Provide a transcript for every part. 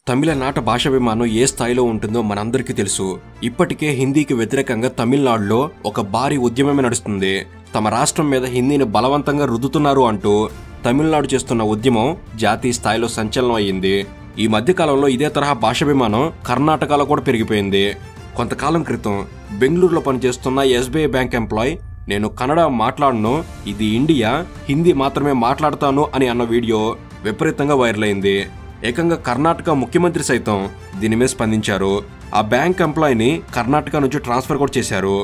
తమిళనాట భాషాభిమానం ఏ స్థాయిలో ఉంటుందో మనందరికీ తెలుసు. ఇప్పటికే హిందీకి వ్యతిరేకంగా తమిళనాడులో ఒక భారీ ఉద్యమమే నడుస్తుంది. తమ రాష్ట్రం మీద హిందీని బలవంతంగా రుద్దుతున్నారు అంటూ తమిళనాడు చేస్తున్న ఉద్యమం జాతీయ స్థాయిలో సంచలనం అయ్యింది. ఈ మధ్యకాలంలో ఇదే తరహా భాషాభిమానం కర్ణాటకలో కూడా పెరిగిపోయింది. కొంతకాలం క్రితం బెంగళూరులో పనిచేస్తున్న SBI బ్యాంక్ ఎంప్లాయ్ నేను కన్నడ మాట్లాడను, ఇది ఇండియా, హిందీ మాత్రమే మాట్లాడతాను అని అన్న వీడియో విపరీతంగా వైరల్ అయింది. ఏకంగా కర్ణాటక ముఖ్యమంత్రి సైతం దీని మీద స్పందించారు. ఆ బ్యాంక్ ఎంప్లాయీని కర్ణాటక నుంచి ట్రాన్స్ఫర్ కూడా చేశారు.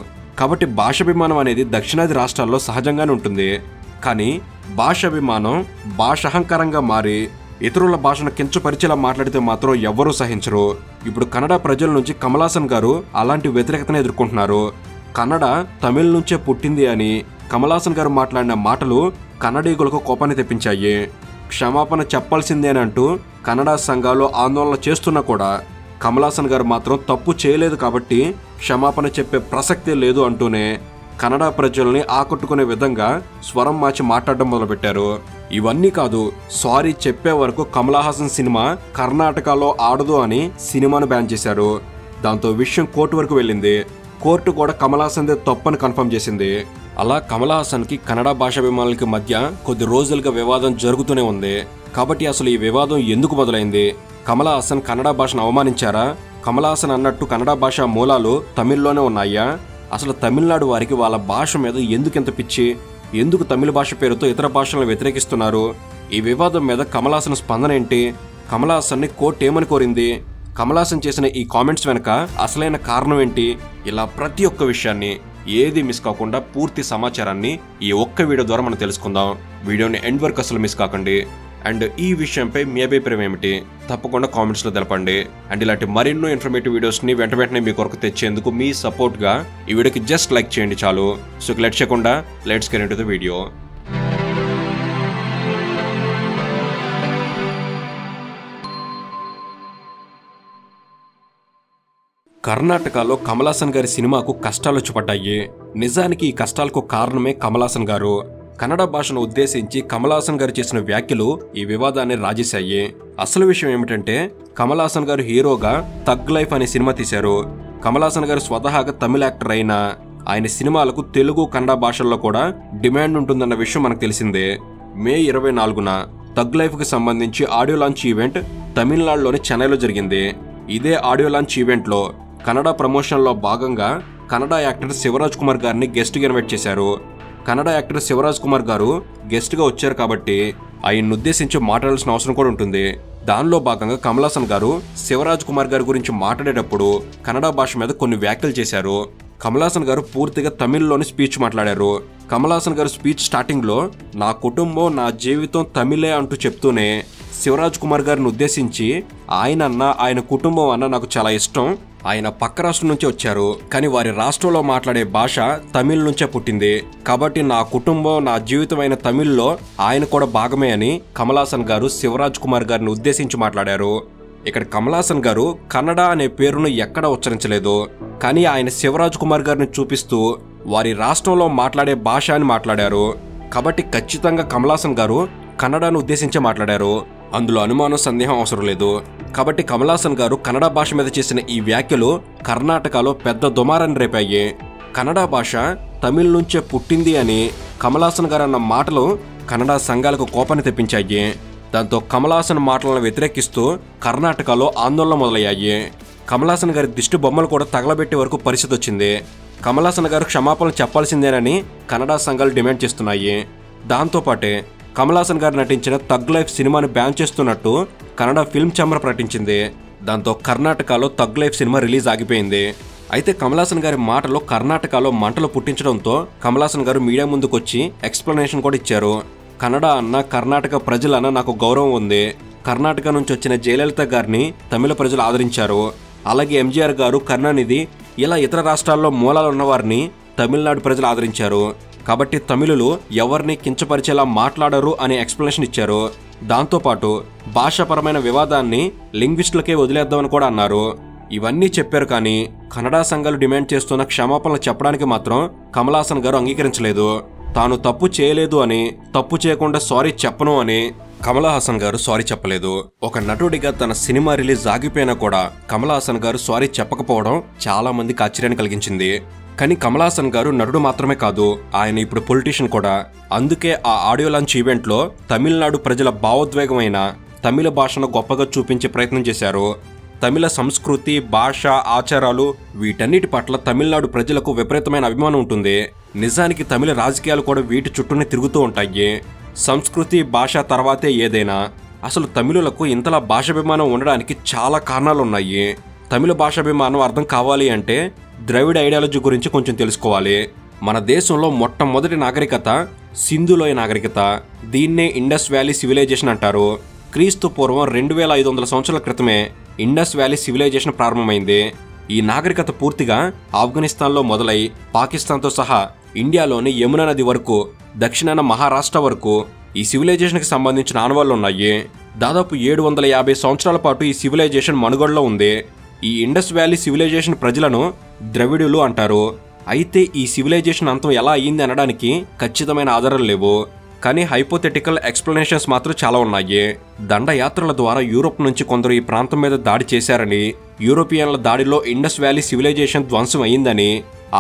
కాబట్టి భాషాభిమానం అనేది దక్షిణాది రాష్ట్రాల్లో సహజంగానే ఉంటుంది. కానీ భాషాభిమానం భాషాహంకారంగా మారి ఇతరుల భాషను కించపరిచేలా మాట్లాడితే మాత్రం ఎవ్వరూ సహించరు. ఇప్పుడు కన్నడ ప్రజల నుంచి కమల్ హాసన్ గారు అలాంటి వ్యతిరేకతను ఎదుర్కొంటున్నారు. కన్నడ తమిళ నుంచే పుట్టింది అని కమల్ హాసన్ గారు మాట్లాడిన మాటలు కన్నడీయులకు కోపాన్ని తెప్పించాయి. క్షమాపణ చెప్పాల్సిందేనంటూ కన్నడ సంఘాలు ఆందోళన చేస్తున్నా కూడా కమల్ హాసన్ గారు మాత్రం తప్పు చేయలేదు కాబట్టి క్షమాపణ చెప్పే ప్రసక్తే లేదు అంటూనే కన్నడ ప్రజల్ని ఆకట్టుకునే విధంగా స్వరం మార్చి మాట్లాడడం మొదలుపెట్టారు. ఇవన్నీ కాదు, సారీ చెప్పే వరకు కమల్ హాసన్ సినిమా కర్ణాటకలో ఆడదు అని సినిమాను బ్యాన్ చేశారు. దాంతో విషయం కోర్టు వరకు వెళ్ళింది. కోర్టు కూడా కమల్ హాసన్దే తప్పని కన్ఫర్మ్ చేసింది. అలా కమల్ హాసన్ కి కన్నడ భాషాభిమానులకి మధ్య కొద్ది రోజులుగా వివాదం జరుగుతూనే ఉంది. కాబట్టి అసలు ఈ వివాదం ఎందుకు మొదలైంది? కమల్ హాసన్ కన్నడ భాషను అవమానించారా? కమల్ హాసన్ అన్నట్టు కన్నడ భాష మూలాలు తమిళ్లోనే ఉన్నాయా? అసలు తమిళనాడు వారికి వాళ్ళ భాష మీద ఎందుకింత పిచ్చి? ఎందుకు తమిళ భాష పేరుతో ఇతర భాషలను వ్యతిరేకిస్తున్నారు? ఈ వివాదం మీద కమల్ హాసన్ స్పందన ఏంటి? కమల్ హాసన్ ని కోర్టు ఏమని కోరింది? కమల్ హాసన్ చేసిన ఈ కామెంట్స్ వెనక అసలైన కారణం ఏంటి? ఇలా ప్రతి ఒక్క విషయాన్ని ఏది మిస్ కాకుండా పూర్తి సమాచారాన్ని ఈ ఒక్క వీడియో ద్వారా మనం తెలుసుకుందాం. వీడియోని ఎండ్ వరకు అసలు మిస్ కాకండి. అండ్ ఈ విషయంపై మీ అభిప్రాయం ఏమిటి తప్పకుండా కామెంట్స్ లో తెలపండి. అండ్ ఇలాంటి మరెన్నో ఇన్ఫర్మేటివ్ వీడియోస్ ని వెంటనే మీ కొరకు తెచ్చేందుకు మీ సపోర్ట్ గా ఈ వీడియోకి జస్ట్ లైక్ చేయండి చాలు. సో లెట్ చేయకుండా let's get into the video. కర్ణాటకలో కమల్ హాసన్ గారి సినిమాకు కష్టాలు వచ్చి పడ్డాయి. నిజానికి ఈ కష్టాలకు కారణమే కమల్ హాసన్ గారు. కన్నడ భాషను ఉద్దేశించి కమల్ హాసన్ గారు చేసిన వ్యాఖ్యలు ఈ వివాదాన్ని రాజేశాయి. అసలు విషయం ఏమిటంటే కమల్ హాసన్ గారు హీరోగా థగ్ లైఫ్ అనే సినిమా తీశారు. కమల్ హాసన్ గారు స్వతహాగా తమిళ యాక్టర్ అయినా ఆయన సినిమాలకు తెలుగు కన్నడ భాషల్లో కూడా డిమాండ్ ఉంటుందన్న విషయం మనకు తెలిసిందే. మే 24న థగ్ లైఫ్ కి సంబంధించి ఆడియో లాంచ్ ఈవెంట్ తమిళనాడులోని చెన్నైలో జరిగింది. ఇదే ఆడియో లాంచ్ ఈవెంట్ లో కన్నడ ప్రమోషన్ లో భాగంగా కన్నడ యాక్టర్ శివరాజ్ కుమార్ గారిని గెస్ట్ గా ఇన్వైట్ చేశారు. కన్నడ యాక్టర్ శివరాజ్ కుమార్ గారు గెస్ట్ గా వచ్చారు కాబట్టి ఆయన్ని ఉద్దేశించి మాట్లాడాల్సిన అవసరం కూడా ఉంటుంది. దానిలో భాగంగా కమల్ హాసన్ గారు శివరాజ్ కుమార్ గారి గురించి మాట్లాడేటప్పుడు కన్నడ భాష మీద కొన్ని వ్యాఖ్యలు చేశారు. కమల్ హాసన్ గారు పూర్తిగా తమిళ్లోని స్పీచ్ మాట్లాడారు. కమల్ హాసన్ గారు స్పీచ్ స్టార్టింగ్ లో నా కుటుంబం నా జీవితం తమిళే అంటూ చెప్తూనే శివరాజ్ కుమార్ గారిని ఉద్దేశించి ఆయన అన్న ఆయన కుటుంబం అన్న నాకు చాలా ఇష్టం, ఆయన పక్క రాష్ట్రం నుంచి వచ్చారు కానీ వారి రాష్ట్రంలో మాట్లాడే భాష తమిళ్ నుంచే పుట్టింది కాబట్టి నా కుటుంబం నా జీవితం అయిన తమిళ్లో ఆయన కూడా భాగమే అని కమల్ హాసన్ గారు శివరాజ్ కుమార్ గారిని ఉద్దేశించి మాట్లాడారు. ఇక్కడ కమల్ హాసన్ గారు కన్నడ అనే పేరును ఎక్కడ ఉచ్చరించలేదు. కానీ ఆయన శివరాజ్ కుమార్ గారిని చూపిస్తూ వారి రాష్ట్రంలో మాట్లాడే భాష అని మాట్లాడారు. కాబట్టి ఖచ్చితంగా కమల్ హాసన్ గారు కన్నడను ఉద్దేశించి మాట్లాడారు. అందులో అనుమానం సందేహం అవసరం లేదు. కాబట్టి కమల్ హాసన్ గారు కన్నడ భాష మీద చేసిన ఈ వ్యాఖ్యలు కర్ణాటకలో పెద్ద దుమారాన్ని రేపాయి. కన్నడ భాష తమిళ నుంచే పుట్టింది అని కమల్ హాసన్ గారు అన్న మాటలు కన్నడ సంఘాలకు కోపాన్ని తెప్పించాయి. దాంతో కమల్ హాసన్ మాటలను వ్యతిరేకిస్తూ కర్ణాటకలో ఆందోళన మొదలయ్యాయి. కమల్ హాసన్ గారి దిష్టి బొమ్మలు కూడా తగలబెట్టే వరకు పరిస్థితి వచ్చింది. కమల్ హాసన్ గారు క్షమాపణలు చెప్పాల్సిందేనని కన్నడ సంఘాలు డిమాండ్ చేస్తున్నాయి. దాంతోపాటే కమల్ హాసన్ గారు నటించిన థగ్ లైఫ్ సినిమాని బ్యాన్ చేస్తున్నట్టు కన్నడ ఫిల్మ్ ఛాంబర్ ప్రకటించింది. దాంతో కర్ణాటకలో థగ్ లైఫ్ సినిమా రిలీజ్ ఆగిపోయింది. అయితే కమల్ హాసన్ గారి మాటలో కర్ణాటకలో మంటలు పుట్టించడంతో కమల్ హాసన్ గారు మీడియా ముందుకొచ్చి ఎక్స్ప్లెనేషన్ కూడా ఇచ్చారు. కన్నడ అన్న కర్ణాటక ప్రజలన్న నాకు గౌరవం ఉంది. కర్ణాటక నుంచి వచ్చిన జయలలిత గారిని తమిళ ప్రజలు ఆదరించారు. అలాగే MGR గారు, కరుణానిధి ఇలా ఇతర రాష్ట్రాల్లో మూలాలు ఉన్నవారిని తమిళనాడు ప్రజలు ఆదరించారు. కాబట్టి తమిళులు ఎవరిని కించపరిచేలా మాట్లాడరు అనే ఎక్స్ప్లెనేషన్ ఇచ్చారు. దాంతోపాటు భాషాపరమైన వివాదాన్ని లింగ్విస్టులకే వదిలేద్దామని కూడా అన్నారు. ఇవన్నీ చెప్పారు కానీ కన్నడ సంఘాలు డిమాండ్ చేస్తున్న క్షమాపణలు చెప్పడానికి మాత్రం కమల్ హాసన్ గారు అంగీకరించలేదు. తాను తప్పు చేయలేదు అని, తప్పు చేయకుండా సారీ చెప్పను అని కమల్ హాసన్ గారు సారీ చెప్పలేదు. ఒక నటుడిగా తన సినిమా రిలీజ్ ఆగిపోయినా కూడా కమల్ హాసన్ గారు సారీ చెప్పకపోవడం చాలా మందికి ఆశ్చర్యాన్ని కలిగించింది. కానీ కమల్ హాసన్ గారు నటుడు మాత్రమే కాదు, ఆయన ఇప్పుడు పొలిటీషియన్ కూడా. అందుకే ఆ ఆడియో లాంచ్ ఈవెంట్లో తమిళనాడు ప్రజల భావోద్వేగమైన తమిళ భాషను గొప్పగా చూపించే ప్రయత్నం చేశారు. తమిళ సంస్కృతి, భాష, ఆచారాలు వీటన్నిటి పట్ల తమిళనాడు ప్రజలకు విపరీతమైన అభిమానం ఉంటుంది. నిజానికి తమిళ రాజకీయాలు కూడా వీటి చుట్టూనే తిరుగుతూ ఉంటాయి. సంస్కృతి, భాష తర్వాతే ఏదైనా. అసలు తమిళులకు ఇంతలా భాషాభిమానం ఉండడానికి చాలా కారణాలున్నాయి. తమిళ భాషాభిమానం అర్థం కావాలి అంటే ద్రవిడ ఐడియాలజీ గురించి కొంచెం తెలుసుకోవాలి. మన దేశంలో మొట్టమొదటి నాగరికత సింధులోయ నాగరికత. దీన్నే ఇండస్ వ్యాలీ సివిలైజేషన్ అంటారు. క్రీస్తు పూర్వం 2500 సంవత్సరాల క్రితమే ఇండస్ వ్యాలీ సివిలైజేషన్ ప్రారంభమైంది. ఈ నాగరికత పూర్తిగా ఆఫ్ఘనిస్తాన్లో మొదలై పాకిస్తాన్తో సహా ఇండియాలోని యమునా నది వరకు, దక్షిణాన మహారాష్ట్ర వరకు ఈ సివిలైజేషన్కి సంబంధించిన ఆనవాళ్లు ఉన్నాయి. దాదాపు 750 సంవత్సరాల పాటు ఈ సివిలైజేషన్ మనుగడలో ఉంది. ఈ ఇండస్ వ్యాలీ సివిలైజేషన్ ప్రజలను ద్రవిడులు అంటారు. అయితే ఈ సివిలైజేషన్ అంతం ఎలా అయ్యింది అనడానికి ఖచ్చితమైన ఆధారాలు లేవు. కానీ హైపోథెటికల్ ఎక్స్ప్లెనేషన్స్ మాత్రం చాలా ఉన్నాయి. దండయాత్రల ద్వారా యూరోప్ నుంచి కొందరు ఈ ప్రాంతం మీద దాడి చేశారని, యూరోపియన్ల దాడిలో ఇండస్ వ్యాలీ సివిలైజేషన్ ధ్వంసం అయ్యిందని,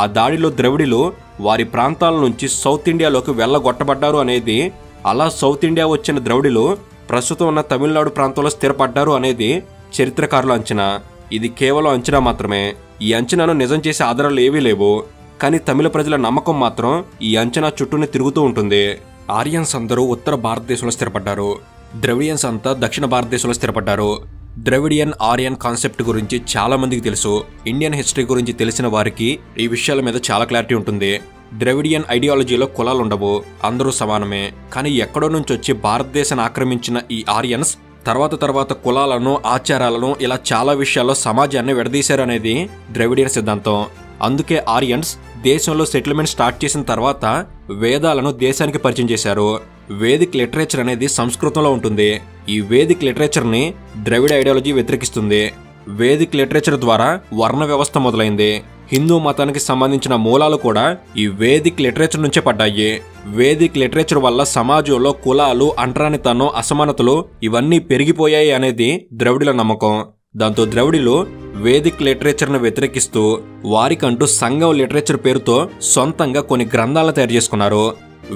ఆ దాడిలో ద్రవిడులు వారి ప్రాంతాల నుంచి సౌత్ ఇండియాలోకి వెళ్ళగొట్టబడ్డారు అనేది, అలా సౌత్ ఇండియా వచ్చిన ద్రవిడులు ప్రస్తుతం ఉన్న తమిళనాడు ప్రాంతంలో స్థిరపడ్డారు అనేది చరిత్రకారుల అంచనా. ఇది కేవలం అంచనా మాత్రమే. ఈ అంచనాను నిజం చేసే ఆధారాలు ఏవీ లేవు. కానీ తమిళ ప్రజల నమ్మకం మాత్రం ఈ అంచనా చుట్టూనే తిరుగుతూ ఉంటుంది. ఆరియన్స్ అందరూ ఉత్తర భారతదేశంలో స్థిరపడ్డారు. ద్రవిడియన్స్ అంతా దక్షిణ భారతదేశంలో స్థిరపడ్డారు. ద్రవిడియన్ ఆరియన్ కాన్సెప్ట్ గురించి చాలా మందికి తెలుసు. ఇండియన్ హిస్టరీ గురించి తెలిసిన వారికి ఈ విషయాల మీద చాలా క్లారిటీ ఉంటుంది. ద్రవిడియన్ ఐడియాలజీలో కులాలు ఉండవు, అందరూ సమానమే. కానీ ఎక్కడో నుంచి వచ్చి భారతదేశాన్ని ఆక్రమించిన ఈ ఆరియన్స్ తర్వాత కులాలను, ఆచారాలను, ఇలా చాలా విషయాల్లో సమాజాన్ని విడదీశారు అనేది ద్రవిడియన్ సిద్ధాంతం. అందుకే ఆరియన్స్ దేశంలో సెటిల్మెంట్ స్టార్ట్ చేసిన తర్వాత వేదాలను దేశానికి పరిచయం చేశారు. వేదిక్ లిటరేచర్ అనేది సంస్కృతంలో ఉంటుంది. ఈ వేదిక్ లిటరేచర్ని ద్రవిడ ఐడియాలజీ వ్యతిరేకిస్తుంది. వేదిక్ లిటరేచర్ ద్వారా వర్ణ వ్యవస్థ మొదలైంది. హిందూ మతానికి సంబంధించిన మూలాలు కూడా ఈ వేదిక్ లిటరేచర్ నుంచే పడ్డాయి. వేదిక్ లిటరేచర్ వల్ల సమాజంలో కులాలు, అంటరానితనం, అసమానతలు ఇవన్నీ పెరిగిపోయాయి అనేది ద్రవిడుల నమ్మకం. దాంతో ద్రవిడులు వేదిక్ లిటరేచర్ను వ్యతిరేకిస్తూ వారికంటూ సంఘం లిటరేచర్ పేరుతో సొంతంగా కొన్ని గ్రంథాలను తయారు చేసుకున్నారు.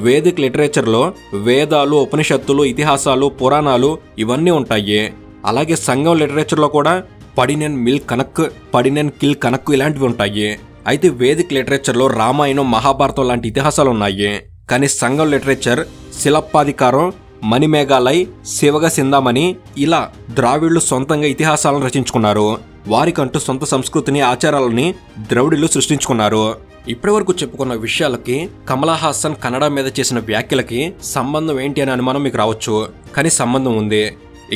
వేదిక్ లిటరేచర్లో వేదాలు, ఉపనిషత్తులు, ఇతిహాసాలు, పురాణాలు ఇవన్నీ ఉంటాయి. అలాగే సంఘం లిటరేచర్లో కూడా పడినెన్ మిల్ కనక్, పడినెన్ కిల్ కనక్ ఇలాంటివి ఉంటాయి. అయితే వేదిక్ లిటరేచర్లో రామాయణం, మహాభారతం లాంటి ఇతిహాసాలు ఉన్నాయి. కానీ సంఘం లిటరేచర్ శిలప్పాధికారం, మణిమేఘాలయ్, శివగ సిందామణి ఇలా ద్రావిడులు సొంతంగా ఇతిహాసాలను రచించుకున్నారు. వారికంటూ సొంత సంస్కృతిని, ఆచారాలని ద్రవిడులు సృష్టించుకున్నారు. ఇప్పటివరకు చెప్పుకున్న విషయాలకి కమల్ హాసన్ కన్నడ మీద చేసిన వ్యాఖ్యలకి సంబంధం ఏంటి అనే అనుమానం మీకు రావచ్చు. కానీ సంబంధం ఉంది.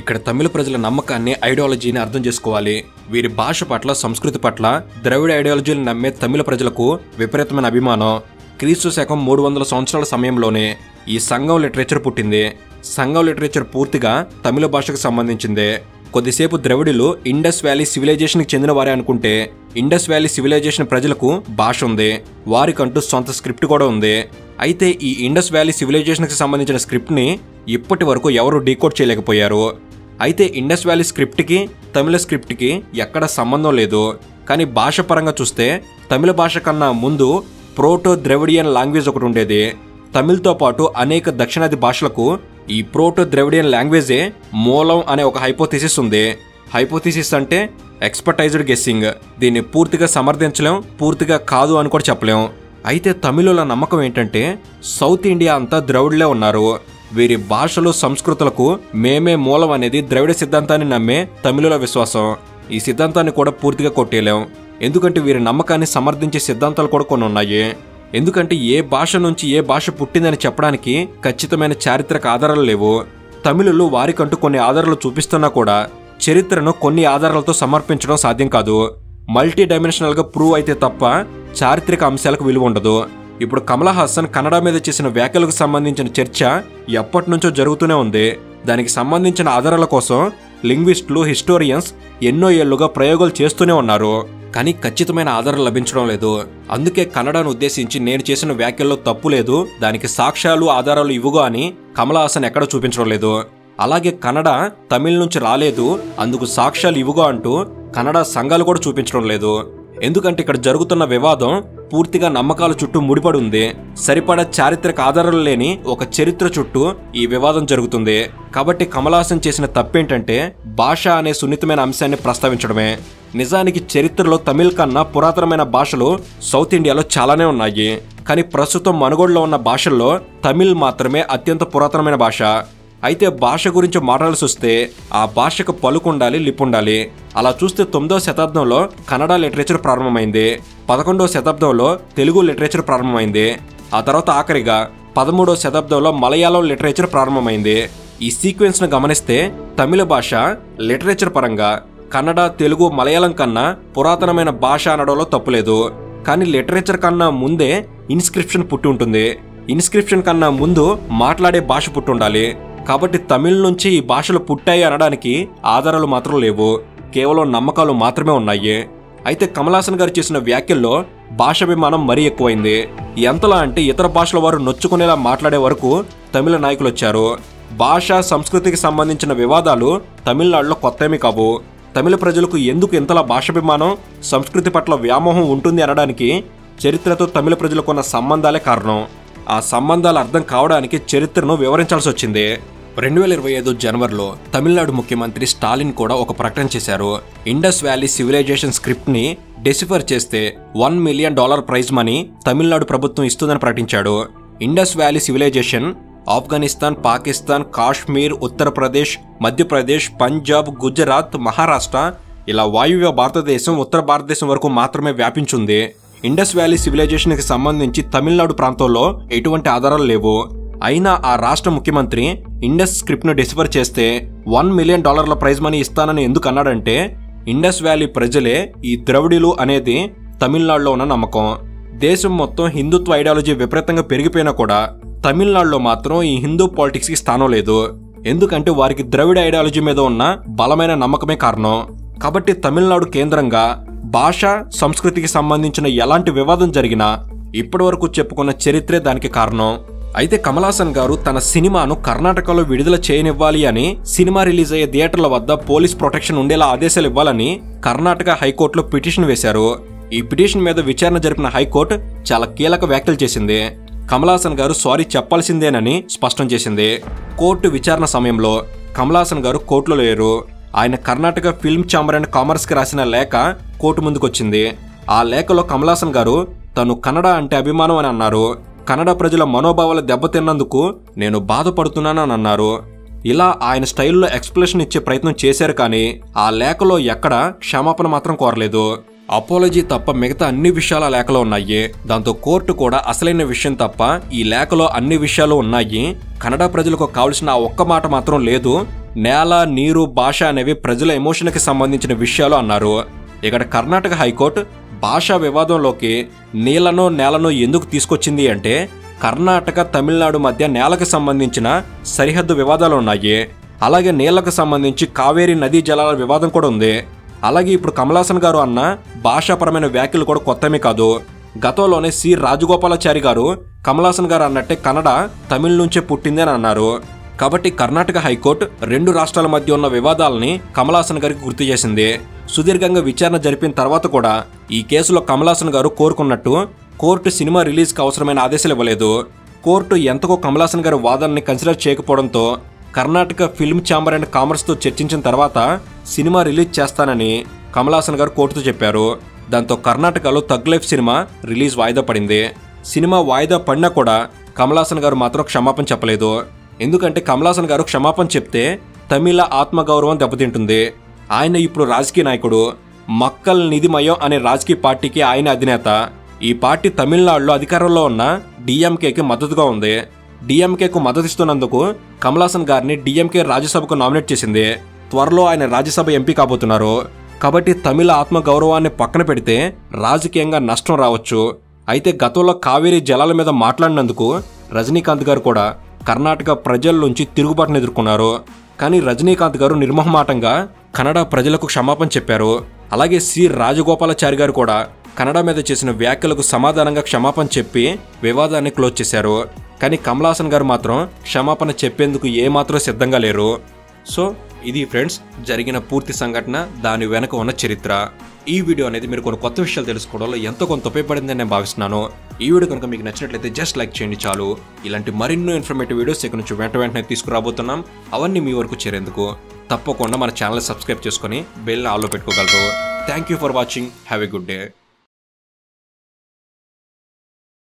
ఇక్కడ తమిళ ప్రజల నమ్మకాన్ని, ఐడియాలజీని అర్థం చేసుకోవాలి. వీరి భాష పట్ల, సంస్కృతి పట్ల ద్రవిడ ఐడియాలజీని నమ్మే తమిళ ప్రజలకు విపరీతమైన అభిమానం. క్రీస్తు శకం 300 సంవత్సరాల సమయంలోనే ఈ సంఘం లిటరేచర్ పుట్టింది. సంఘం లిటరేచర్ పూర్తిగా తమిళ భాషకు సంబంధించిందే. కొద్దిసేపు ద్రవిడులు ఇండస్ వ్యాలీ సివిలైజేషన్కి చెందిన వారే అనుకుంటే, ఇండస్ వ్యాలీ సివిలైజేషన్ ప్రజలకు భాష ఉంది, వారికంటూ సొంత స్క్రిప్ట్ కూడా ఉంది. అయితే ఈ ఇండస్ వ్యాలీ సివిలైజేషన్కి సంబంధించిన స్క్రిప్ట్ని ఇప్పటి వరకు ఎవరు డీకోడ్ చేయలేకపోయారు. అయితే ఇండస్ వ్యాలీ స్క్రిప్ట్కి తమిళ స్క్రిప్ట్కి ఎక్కడ సంబంధం లేదు. కానీ భాష పరంగా చూస్తే తమిళ భాష కన్నా ముందు ప్రోటో ద్రవిడియన్ లాంగ్వేజ్ ఒకటి ఉండేది. తమిళ్తో పాటు అనేక దక్షిణాది భాషలకు ఈ ప్రోటో ద్రవిడియన్ లాంగ్వేజే మూలం అనే ఒక హైపోథిసిస్ ఉంది. హైపోథిసిస్ అంటే ఎక్స్పర్టైజ్డ్ గెస్సింగ్. దీన్ని పూర్తిగా సమర్థించలేం, పూర్తిగా కాదు అని కూడా చెప్పలేం. అయితే తమిళుల నమ్మకం ఏంటంటే సౌత్ ఇండియా అంతా ద్రవిడులే ఉన్నారు. వీరి భాషలు, సంస్కృతులకు మేమే మూలం అనేది ద్రవిడ సిద్ధాంతాన్ని నమ్మే తమిళుల విశ్వాసం. ఈ సిద్ధాంతాన్ని కూడా పూర్తిగా కొట్టేయలేం. ఎందుకంటే వీరి నమ్మకాన్ని సమర్థించే సిద్ధాంతాలు కూడా కొన్ని ఉన్నాయి. ఎందుకంటే ఏ భాష నుంచి ఏ భాష పుట్టిందని చెప్పడానికి ఖచ్చితమైన చారిత్రక ఆధారాలు లేవు. తమిళులు వారికంటూ కొన్ని ఆధారాలు చూపిస్తున్నా కూడా చరిత్రను కొన్ని ఆధారాలతో సమర్పించడం సాధ్యం కాదు. మల్టీ డైమెన్షనల్గా ప్రూవ్ అయితే తప్ప చారిత్రక అంశాలకు విలువ ఉండదు. ఇప్పుడు కమల్ హాసన్ కన్నడ మీద చేసిన వ్యాఖ్యలకు సంబంధించిన చర్చ ఎప్పటి నుంచో జరుగుతూనే ఉంది. దానికి సంబంధించిన ఆధారాల కోసం లింగ్విస్టులు, హిస్టోరియన్స్ ఎన్నో ఏళ్లుగా ప్రయోగాలు చేస్తూనే ఉన్నారు. కానీ ఖచ్చితమైన ఆధారాలు లభించడం లేదు. అందుకే కన్నడను ఉద్దేశించి నేను చేసిన వ్యాఖ్యల్లో తప్పు లేదు, దానికి సాక్ష్యాలు, ఆధారాలు ఇవ్వుగా అని కమల్ హాసన్ ఎక్కడ చూపించడం లేదు. అలాగే కన్నడ తమిళ్ నుంచి రాలేదు, అందుకు సాక్ష్యాలు ఇవ్వుగా అంటూ కన్నడ సంఘాలు కూడా చూపించడం లేదు. ఎందుకంటే ఇక్కడ జరుగుతున్న వివాదం పూర్తిగా నమ్మకాల చుట్టూ ముడిపడి ఉంది. సరిపడా చారిత్రక ఆధారాలు లేని ఒక చరిత్ర చుట్టూ ఈ వివాదం జరుగుతుంది. కాబట్టి కమల్ హాసన్ చేసిన తప్పేంటంటే భాష అనే సున్నితమైన అంశాన్ని ప్రస్తావించడమే. నిజానికి చరిత్రలో తమిళ్ కన్నా పురాతనమైన భాషలు సౌత్ ఇండియాలో చాలానే ఉన్నాయి. కానీ ప్రస్తుతం మనుగోడులో ఉన్న భాషల్లో తమిళ్ మాత్రమే అత్యంత పురాతనమైన భాష. అయితే భాష గురించి మాట్లాడాల్సి వస్తే ఆ భాషకు పలుకుండాలి, లిపుండాలి. అలా చూస్తే 9వ శతాబ్దంలో కన్నడ లిటరేచర్ ప్రారంభమైంది, 11వ శతాబ్దంలో తెలుగు లిటరేచర్ ప్రారంభమైంది, ఆ తర్వాత ఆఖరిగా 13వ శతాబ్దంలో మలయాళం లిటరేచర్ ప్రారంభమైంది. ఈ సీక్వెన్స్ను గమనిస్తే తమిళ భాష లిటరేచర్ పరంగా కన్నడ, తెలుగు, మలయాళం కన్నా పురాతనమైన భాష అనడంలో తప్పులేదు. కానీ లిటరేచర్ కన్నా ముందే ఇన్స్క్రిప్షన్ పుట్టి ఉంటుంది. ఇన్స్క్రిప్షన్ కన్నా ముందు మాట్లాడే భాష పుట్టుండాలి. కాబట్టి తమిళ్ నుంచి ఈ భాషలు పుట్టాయి అనడానికి ఆధారాలు మాత్రం లేవు, కేవలం నమ్మకాలు మాత్రమే ఉన్నాయి. అయితే కమల్ హాసన్ గారు చేసిన వ్యాఖ్యల్లో భాషాభిమానం మరీ ఎక్కువైంది. ఎంతలా అంటే ఇతర భాషల వారు నొచ్చుకునేలా మాట్లాడే వరకు తమిళ నాయకులు వచ్చారు. భాష, సంస్కృతికి సంబంధించిన వివాదాలు తమిళనాడులో కొత్తేమీ కావు. తమిళ ప్రజలకు ఎందుకు ఇంతలా భాషాభిమానం, సంస్కృతి పట్ల వ్యామోహం ఉంటుంది అనడానికి చరిత్రతో తమిళ ప్రజలకున్న సంబంధాలే కారణం. ఆ సంబంధాలు అర్థం కావడానికి చరిత్రను వివరించాల్సి వచ్చింది. 2025 జనవరిలో తమిళనాడు ముఖ్యమంత్రి స్టాలిన్ కూడా ఒక ప్రకటన చేశారు. ఇండస్ వ్యాలీ సివిలైజేషన్ స్క్రిప్ట్ ని డెసిఫర్ చేస్తే $1 మిలియన్ ప్రైజ్ మనీ తమిళనాడు ప్రభుత్వం ఇస్తుందని ప్రకటించాడు. ఇండస్ వ్యాలీ సివిలైజేషన్ ఆఫ్ఘనిస్తాన్, పాకిస్తాన్, కాశ్మీర్, ఉత్తరప్రదేశ్, మధ్యప్రదేశ్, పంజాబ్, గుజరాత్, మహారాష్ట్ర ఇలా వాయువ్య భారతదేశం, ఉత్తర భారతదేశం వరకు మాత్రమే వ్యాపించింది. ఇండస్ వ్యాలీ సివిలైజేషన్ కి సంబంధించి తమిళనాడు ప్రాంతంలో ఎటువంటి ఆధారాలు లేవు. అయినా ఆ రాష్ట్ర ముఖ్యమంత్రి ఇండస్ స్క్రిప్ట్ ను డెసిఫర్ చేస్తే $1 మిలియన్ ప్రైజ్ మనీ ఇస్తానని ఎందుకు అన్నాడంటే ఇండస్ వ్యాలీ ప్రజలే ఈ ద్రవిడులు అనేది తమిళనాడులో ఉన్న నమ్మకం. దేశం మొత్తం హిందుత్వ ఐడియాలజీ విపరీతంగా పెరిగిపోయినా కూడా తమిళనాడులో మాత్రం ఈ హిందూ పాలిటిక్స్ కి స్థానం లేదు. ఎందుకంటే వారికి ద్రవిడ ఐడియాలజీ మీద ఉన్న బలమైన నమ్మకమే కారణం. కాబట్టి తమిళనాడు కేంద్రంగా భాష, సంస్కృతికి సంబంధించిన ఎలాంటి వివాదం జరిగినా ఇప్పటివరకు చెప్పుకున్న చరిత్రే దానికి కారణం. అయితే కమల్ హాసన్ గారు తన సినిమాను కర్ణాటకలో విడుదల చేయనివ్వాలి అని, సినిమా రిలీజ్ అయ్యే థియేటర్ల వద్ద పోలీస్ ప్రొటెక్షన్ ఉండేలా ఆదేశాలు ఇవ్వాలని కర్ణాటక హైకోర్టులో పిటిషన్ వేశారు. ఈ పిటిషన్ మీద విచారణ జరిపిన హైకోర్టు చాలా కీలక వ్యాఖ్యలు చేసింది. కమల్ హాసన్ గారు సారీ చెప్పాల్సిందేనని స్పష్టం చేసింది. కోర్టు విచారణ సమయంలో కమల్ హాసన్ గారు కోర్టులో లేరు. ఆయన Karnataka film chamber and commerce కి రాసిన లేఖ కోర్టు ముందుకొచ్చింది. ఆ లేఖలో కమల్ హాసన్ గారు తను కన్నడ అంటే అభిమానం అని అన్నారు. కన్నడ ప్రజల మనోభావాలు దెబ్బతిన్నందుకు నేను బాధపడుతున్నానని అన్నారు. ఇలా ఆయన స్టైల్లో ఎక్స్ప్లెనేషన్ ఇచ్చే ప్రయత్నం చేశారు. కానీ ఆ లేఖలో ఎక్కడా క్షమాపణ మాత్రం కోరలేదు. అపాలజీ తప్ప మిగతా అన్ని విషయాలు ఆ లేఖలో ఉన్నాయి. దాంతో కోర్టు కూడా అసలైన విషయం తప్ప ఈ లేఖలో అన్ని విషయాలు ఉన్నాయి, కన్నడ ప్రజలకు కావలసిన ఆ ఒక్క మాట మాత్రం లేదు, నేల, నీరు, భాష అనేవి ప్రజల ఎమోషన్కి సంబంధించిన విషయాలు అన్నారు. ఇక్కడ కర్ణాటక హైకోర్టు భాషా వివాదంలోకి నీళ్లను, నేలను ఎందుకు తీసుకొచ్చింది అంటే కర్ణాటక, తమిళనాడు మధ్య నేలకు సంబంధించిన సరిహద్దు వివాదాలు ఉన్నాయి. అలాగే నీళ్లకు సంబంధించి కావేరీ నదీ జలాల వివాదం కూడా ఉంది. అలాగే ఇప్పుడు కమల్ హాసన్ గారు అన్న భాషాపరమైన వ్యాఖ్యలు కూడా కొత్తమే కాదు. గతంలోనే సి రాజగోపాలాచారి గారు కమల్ హాసన్ గారు అన్నట్టే కన్నడ తమిళ్ నుంచే పుట్టింది అని అన్నారు. కాబట్టి కర్ణాటక హైకోర్టు రెండు రాష్ట్రాల మధ్య ఉన్న వివాదాలని కమల్ హాసన్ గారికి గుర్తు చేసింది. సుదీర్ఘంగా విచారణ జరిపిన తర్వాత కూడా ఈ కేసులో కమల్ హాసన్ గారు కోరుకున్నట్టు కోర్టు సినిమా రిలీజ్కి అవసరమైన ఆదేశాలు ఇవ్వలేదు. కోర్టు ఎంతకో కమల్ హాసన్ గారి వాదనని కన్సిడర్ చేయకపోవడంతో కర్ణాటక ఫిల్మ్ ఛాంబర్ అండ్ కామర్స్తో చర్చించిన తర్వాత సినిమా రిలీజ్ చేస్తానని కమల్ హాసన్ గారు కోర్టుతో చెప్పారు. దాంతో కర్ణాటకలో థగ్ లైఫ్ సినిమా రిలీజ్ వాయిదా పడింది. సినిమా వాయిదా పడినా కూడా కమల్ హాసన్ గారు మాత్రం క్షమాపణ చెప్పలేదు. ఎందుకంటే కమల్ హాసన్ గారు క్షమాపణ చెప్తే తమిళ ఆత్మగౌరవం దెబ్బతింటుంది. ఆయన ఇప్పుడు రాజకీయ నాయకుడు. మక్కల్ నిధిమయం అనే రాజకీయ పార్టీకి ఆయన అధినేత. ఈ పార్టీ తమిళనాడులో అధికారంలో ఉన్న డిఎంకేకి మద్దతుగా ఉంది. డిఎంకేకు మద్దతిస్తున్నందుకు కమల్ హాసన్ గారిని డిఎంకే రాజ్యసభకు నామినేట్ చేసింది. త్వరలో ఆయన రాజ్యసభ ఎంపీ కాబోతున్నారు. కాబట్టి తమిళ ఆత్మగౌరవాన్ని పక్కన పెడితే రాజకీయంగా నష్టం రావచ్చు. అయితే గతంలో కావేరీ జలాల మీద మాట్లాడినందుకు రజనీకాంత్ గారు కూడా కర్ణాటక ప్రజల నుంచి తిరుగుబాటును ఎదుర్కొన్నారు. కానీ రజనీకాంత్ గారు నిర్మోహమాటంగా కన్నడ ప్రజలకు క్షమాపణ చెప్పారు. అలాగే సి రాజగోపాలాచారి గారు కూడా కన్నడ మీద చేసిన వ్యాఖ్యలకు సమాధానంగా క్షమాపణ చెప్పి వివాదాన్ని క్లోజ్ చేశారు. కానీ కమల్ హాసన్ గారు మాత్రం క్షమాపణ చెప్పేందుకు ఏమాత్రం సిద్ధంగా లేరు. సో ఇది ఫ్రెండ్స్ జరిగిన పూర్తి సంఘటన, దాని వెనక ఉన్న చరిత్ర. ఈ వీడియో అనేది మీరు కొన్ని కొత్త విషయాలు తెలుసుకోవడంలో ఎంతో కొంత ఉపయోగపడిందని నేను భావిస్తున్నాను. ఈ వీడియో కనుక మీకు నచ్చినట్లయితే జస్ట్ లైక్ చేయండి చాలు. ఇలాంటి మరెన్నో ఇన్ఫర్మేటివ్ వీడియోస్ ఇక్కడ నుంచి వెంటనే తీసుకురాబోతున్నాం. అవన్నీ మీ వరకు చేరేందుకు తప్పకుండా మన ఛానల్ సబ్స్క్రైబ్ చేసుకొని బెల్ ఆల్లో పెట్టుకోగలరు. Thank you for watching. Have a good day.